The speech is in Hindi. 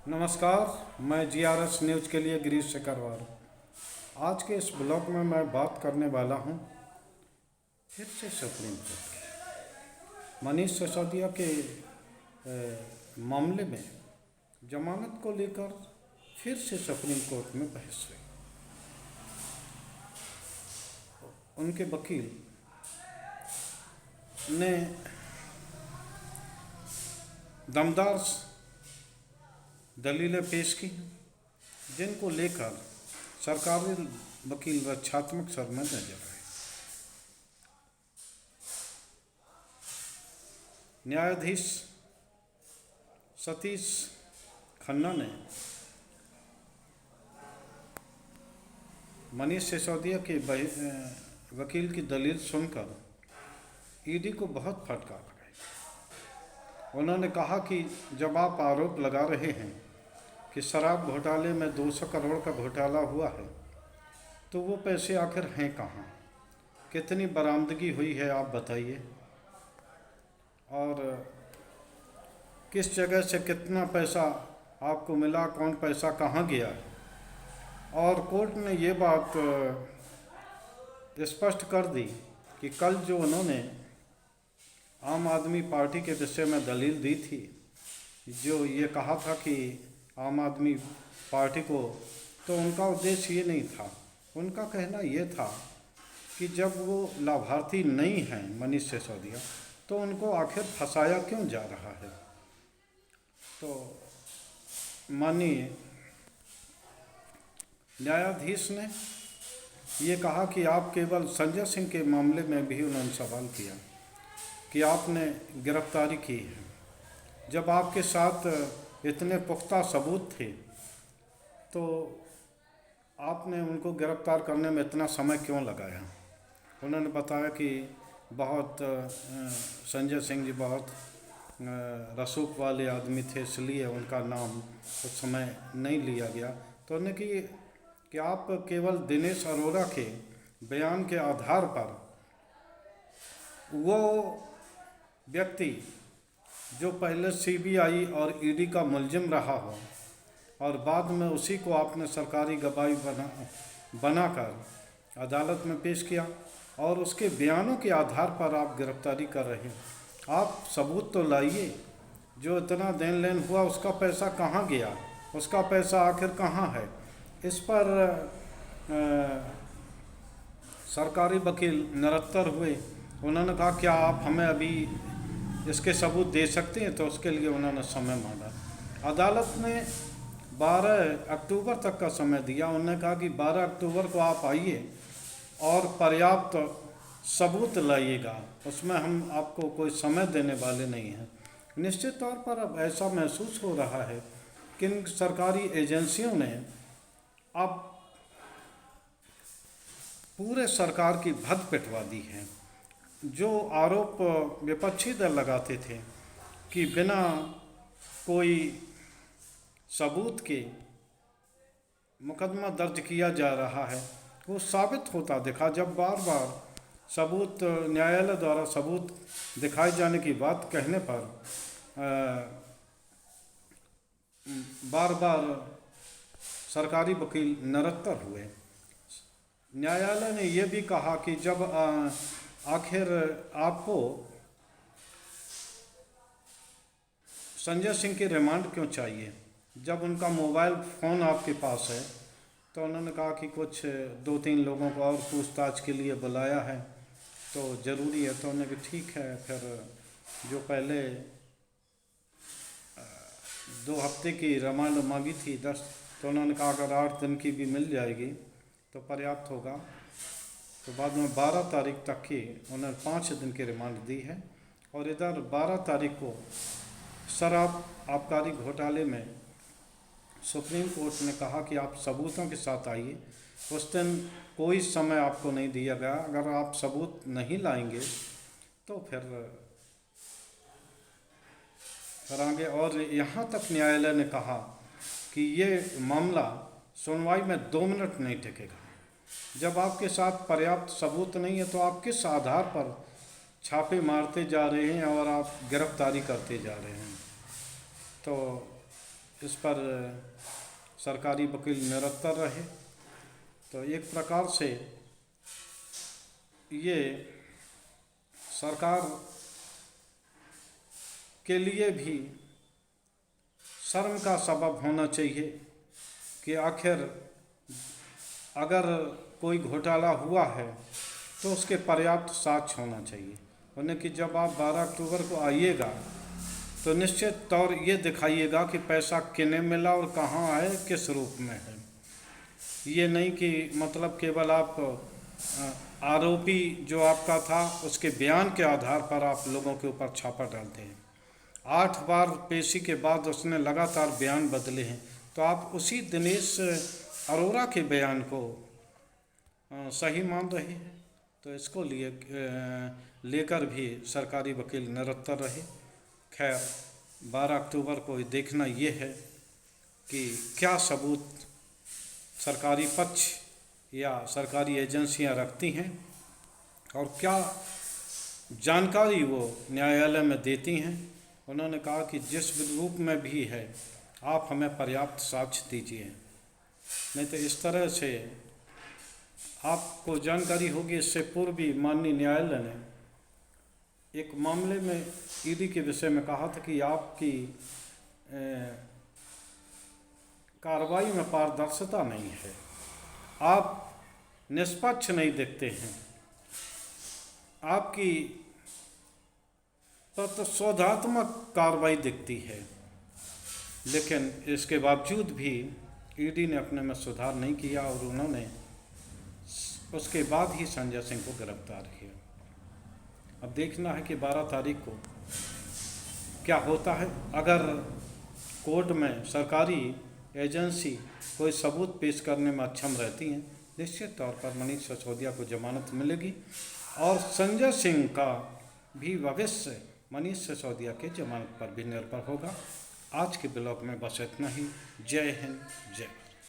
नमस्कार, मैं जीआरएस न्यूज़ के लिए गिरीश शेखरवार। आज के इस ब्लॉग में मैं बात करने वाला हूं फिर से सुप्रीम कोर्ट की मनीष सिसोदिया के मामले में जमानत को लेकर फिर से सुप्रीम कोर्ट में बहस हुई। उनके वकील ने दमदार दलीलें पेश की जिनको लेकर सरकारी वकील रक्षात्मक स्वर में नजर आए। न्यायाधीश सतीश खन्ना ने मनीष सिसोदिया के वकील की दलील सुनकर ईडी को बहुत फटकार लगाई। उन्होंने कहा कि जब आप आरोप लगा रहे हैं कि शराब घोटाले में 200 करोड़ का घोटाला हुआ है, तो वो पैसे आखिर हैं कहाँ, कितनी बरामदगी हुई है आप बताइए, और किस जगह से कितना पैसा आपको मिला, कौन पैसा कहाँ गया। और कोर्ट ने ये बात स्पष्ट कर दी कि कल जो उन्होंने आम आदमी पार्टी के विषय में दलील दी थी, जो ये कहा था कि आम आदमी पार्टी को, तो उनका उद्देश्य ये नहीं था। उनका कहना ये था कि जब वो लाभार्थी नहीं हैं मनीष सिसोदिया, तो उनको आखिर फंसाया क्यों जा रहा है। तो माननीय न्यायाधीश ने ये कहा कि आप केवल संजय सिंह के मामले में भी उन्होंने सवाल किया कि आपने गिरफ्तारी की है, जब आपके साथ इतने पुख्ता सबूत थे, तो आपने उनको गिरफ्तार करने में इतना समय क्यों लगाया। उन्होंने बताया कि बहुत संजय सिंह जी बहुत रसूख वाले आदमी थे, इसलिए उनका नाम उस समय नहीं लिया गया। तो उन्होंने कि आप केवल दिनेश अरोड़ा के बयान के आधार पर वो व्यक्ति जो पहले सीबीआई और ईडी का मुलजिम रहा हो और बाद में उसी को आपने सरकारी गवाही बनाकर अदालत में पेश किया और उसके बयानों के आधार पर आप गिरफ्तारी कर रहे हैं। आप सबूत तो लाइए, जो इतना देन लेन हुआ उसका पैसा कहाँ गया, उसका पैसा आखिर कहाँ है। इस पर सरकारी वकील निरत्तर हुए। उन्होंने कहा क्या आप हमें अभी इसके सबूत दे सकते हैं, तो उसके लिए उन्होंने समय मांगा। अदालत ने 12 अक्टूबर तक का समय दिया। उन्होंने कहा कि 12 अक्टूबर को आप आइए और पर्याप्त सबूत लाइएगा, उसमें हम आपको कोई समय देने वाले नहीं हैं। निश्चित तौर पर अब ऐसा महसूस हो रहा है कि इन सरकारी एजेंसियों ने अब पूरे सरकार की भद पिटवा दी है। जो आरोप विपक्षी दल लगाते थे कि बिना कोई सबूत के मुकदमा दर्ज किया जा रहा है, वो साबित होता दिखा। जब बार बार सबूत न्यायालय द्वारा सबूत दिखाए जाने की बात कहने पर बार बार सरकारी वकील निरत्तर हुए। न्यायालय ने यह भी कहा कि जब आखिर आपको संजय सिंह की रिमांड क्यों चाहिए, जब उनका मोबाइल फ़ोन आपके पास है। तो उन्होंने कहा कि कुछ 2-3 लोगों को और पूछताछ के लिए बुलाया है, तो ज़रूरी है। तो उन्होंने कहा ठीक है, फिर जो पहले 2 हफ्ते की रिमांड मांगी थी 10, तो उन्होंने कहा अगर 8 दिन की भी मिल जाएगी तो पर्याप्त होगा। तो बाद में 12 तारीख तक की उन्होंने 5 दिन की रिमांड दी है। और इधर 12 तारीख को शराब आबकारी घोटाले में सुप्रीम कोर्ट ने कहा कि आप सबूतों के साथ आइए। उस दिन कोई समय आपको नहीं दिया गया। अगर आप सबूत नहीं लाएंगे तो फिर आगे। और यहाँ तक न्यायालय ने कहा कि ये मामला सुनवाई में 2 मिनट नहीं टिकेगा। जब आपके साथ पर्याप्त सबूत नहीं है, तो आप किस आधार पर छापे मारते जा रहे हैं और आप गिरफ्तारी करते जा रहे हैं। तो इस पर सरकारी वकील निरंतर रहे। तो एक प्रकार से ये सरकार के लिए भी शर्म का सबब होना चाहिए कि आखिर अगर कोई घोटाला हुआ है तो उसके पर्याप्त साक्ष्य होना चाहिए। उन्हें कि जब आप 12 अक्टूबर को आइएगा तो निश्चित तौर ये दिखाइएगा कि पैसा किन्हें मिला और कहाँ है, किस रूप में है। ये नहीं कि मतलब केवल आप आरोपी जो आपका था उसके बयान के आधार पर आप लोगों के ऊपर छापा डालते हैं। 8 बार पेशी के बाद उसने लगातार बयान बदले हैं, तो आप उसी दिनेश अरोड़ा के बयान को सही मान रहे हैं। तो इसको लेकर भी सरकारी वकील निरंतर रहे। खैर 12 अक्टूबर को देखना ये है कि क्या सबूत सरकारी पक्ष या सरकारी एजेंसियां रखती हैं और क्या जानकारी वो न्यायालय में देती हैं। उन्होंने कहा कि जिस रूप में भी है आप हमें पर्याप्त साक्ष्य दीजिए, नहीं तो इस तरह से आपको जानकारी होगी। इससे पूर्व भी माननीय न्यायालय ने एक मामले में ईडी के विषय में कहा था कि आपकी कार्रवाई में पारदर्शिता नहीं है, आप निष्पक्ष नहीं दिखते हैं, आपकी तत्वशोधात्मक कार्रवाई दिखती है। लेकिन इसके बावजूद भी ईडी ने अपने में सुधार नहीं किया और उन्होंने उसके बाद ही संजय सिंह को गिरफ्तार किया। अब देखना है कि 12 तारीख को क्या होता है। अगर कोर्ट में सरकारी एजेंसी कोई सबूत पेश करने में अक्षम रहती हैं, निश्चित तौर पर मनीष सिसोदिया को जमानत मिलेगी और संजय सिंह का भी भविष्य मनीष सिसोदिया के जमानत पर भी निर्भर होगा। आज के ब्लॉग में बस इतना ही। जय हिंद, जय भारत।